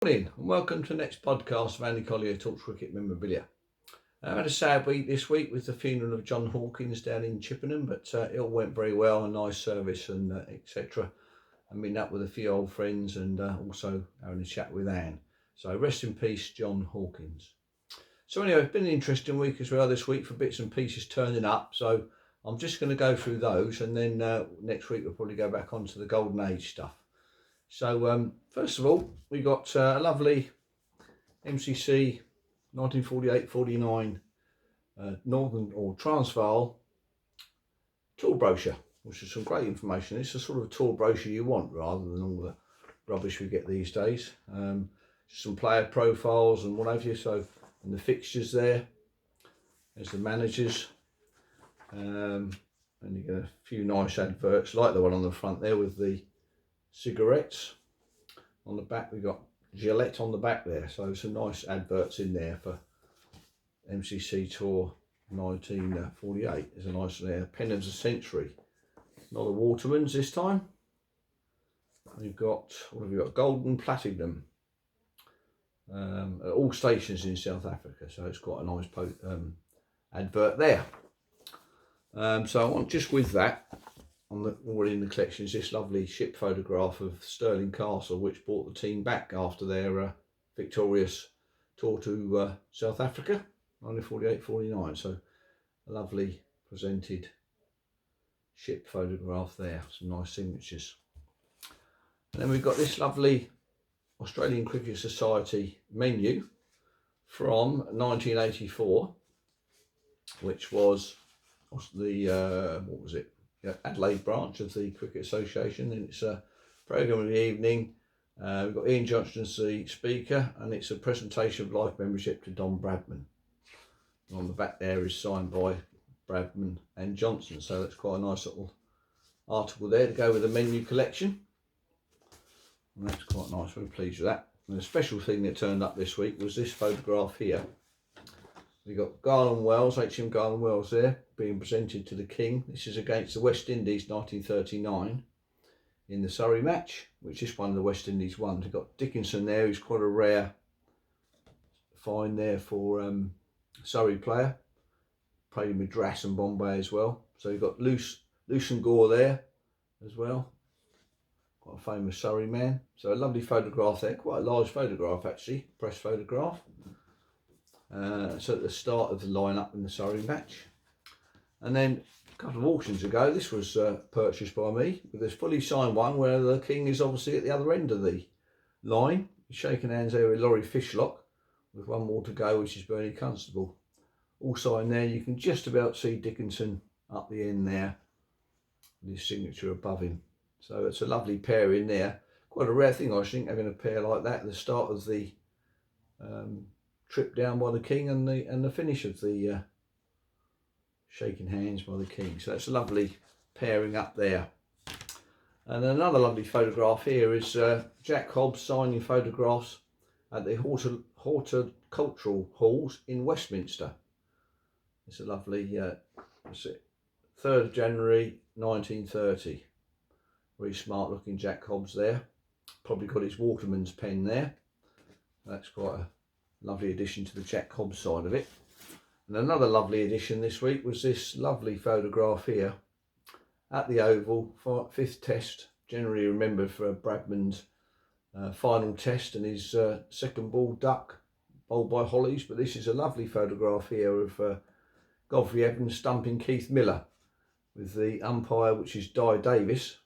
Morning and welcome to the next podcast of Andy Collier-talks cricket memorabilia. I had a sad week this week with the funeral of John Hawkins down in Chippenham, but it all went very well, a nice service and etc. I meeting up with a few old friends and also having a chat with Anne. So rest in peace, John Hawkins. So anyway, it's been an interesting week as well this week for bits and pieces turning up. So I'm just going to go through those and then next week we'll probably go back onto the golden age stuff. So first of all, we got a lovely MCC 1948-49 Northern or Transvaal tour brochure, which is some great information. It's the sort of tour brochure you want rather than all the rubbish we get these days. Some player profiles and what have you. So, and the fixtures there. There's the managers. And you get a few nice adverts like the one on the front there with the cigarettes. On the back we got Gillette on the back there, so some nice adverts in there for MCC Tour 1948. There's a nice there, Pen of the Century, not a Waterman's this time. We've got, what have we got, Golden Platinum at all stations in South Africa, so it's quite a nice advert there. So I want, just with that, already in the collection is this lovely ship photograph of Stirling Castle, which brought the team back after their victorious tour to South Africa, 1948-49. So a lovely presented ship photograph there, some nice signatures. And then we've got this lovely Australian Cricket Society menu from 1984, which was the, what was it? Adelaide branch of the Cricket Association, and it's a programme of the evening. We've got Ian Johnston as the speaker, and it's a presentation of life membership to Don Bradman. And on the back there is signed by Bradman and Johnson, so that's quite a nice little article there to go with the menu collection. And that's quite nice, very pleased with that. And the special thing that turned up this week was this photograph here. We've got Garland Wells, HM Garland Wells there, being presented to the King. This is against the West Indies 1939 in the Surrey match, which is one of the West Indies won. We've got Dickinson there, who's quite a rare find there for Surrey player. Played in Madras and Bombay as well. So you've got Lucien Gore there as well. Quite a famous Surrey man. So a lovely photograph there, quite a large photograph actually, press photograph. So at the start of the lineup in the Surrey match. And then a couple of auctions ago, this was purchased by me with this fully signed one where the King is obviously at the other end of the line. He's shaking hands there with Laurie Fishlock with one more to go, which is Bernie Constable. All signed there. You can just about see Dickinson up the end there with his signature above him. So it's a lovely pair in there. Quite a rare thing, I think, having a pair like that at the start of the trip down by the King and the finish of the shaking hands by the King. So that's a lovely pairing up there. And another lovely photograph here is Jack Hobbs signing photographs at the Horticultural Halls in Westminster. It's a lovely, what's it, 3rd of January 1930. Very smart looking Jack Hobbs there. Probably got his Waterman's pen there. That's quite a lovely addition to the Jack Hobbs side of it. And another lovely addition this week was this lovely photograph here at the Oval for 5th test, generally remembered for Bradman's final test and his second ball duck bowled by Hollies. But this is a lovely photograph here of Godfrey Evans stumping Keith Miller with the umpire, which is Di Davis,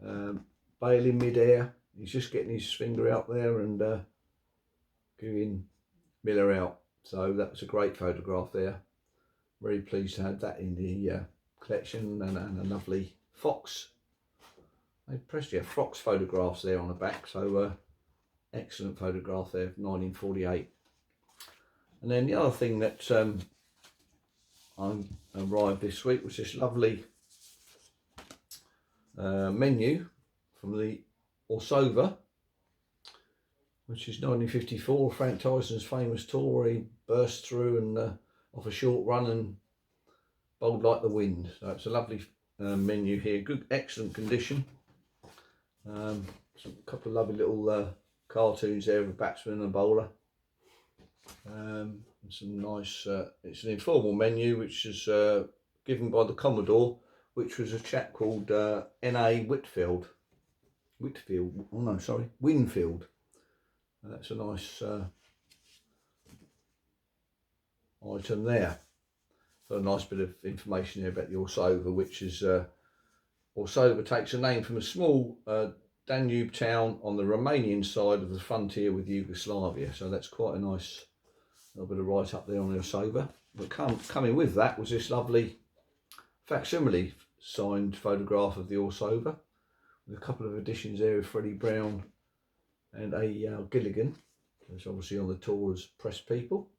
bailing mid-air. He's just getting his finger out there and giving Miller out. So that was a great photograph there. Very pleased to have that in the collection, and a lovely fox. They pressed fox photographs there on the back. So excellent photograph there of 1948. And then the other thing that I arrived this week was this lovely menu from the Orsova, which is 1954, Frank Tyson's famous tour where he burst through and off a short run and bowled like the wind. So it's a lovely menu here, good, excellent condition. A couple of lovely little cartoons there of a batsman and a bowler. Some nice, it's an informal menu which is given by the Commodore, which was a chap called N.A. Winfield. That's a nice item there. So a nice bit of information here about the Orsova, which is Orsova takes a name from a small Danube town on the Romanian side of the frontier with Yugoslavia. So that's quite a nice little bit of write up there on the Orsova. But coming with that was this lovely facsimile signed photograph of the Orsova, with a couple of editions there of Freddie Brown and A. Gilligan. It's obviously on the tour as press people.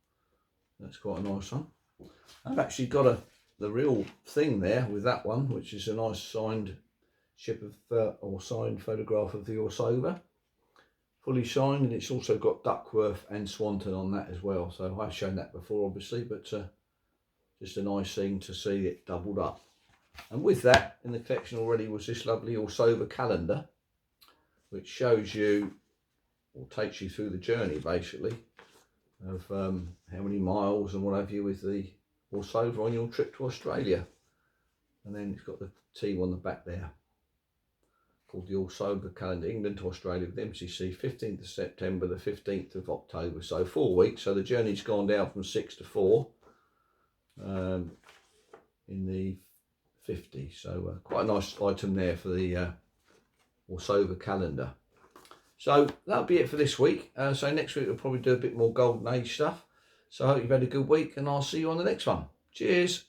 That's quite a nice one. I've actually got the real thing there with that one, which is a nice signed ship of or signed photograph of the Orsova, fully signed, and it's also got Duckworth and Swanton on that as well. So I've shown that before, obviously, but just a nice thing to see it doubled up. And with that in the collection already was this lovely Orsova calendar, which shows you or takes you through the journey basically of how many miles and what have you with the Orsova on your trip to Australia. And then it's got the team on the back there called the Orsova calendar, England to Australia with MCC, 15th of September, the 15th of October. So 4 weeks. So the journey's gone down from 6 to 4 in the 50. So quite a nice item there for the Orsova calendar. So that'll be it for this week. So next week we'll probably do a bit more golden age stuff. So I hope you've had a good week, and I'll see you on the next one. Cheers.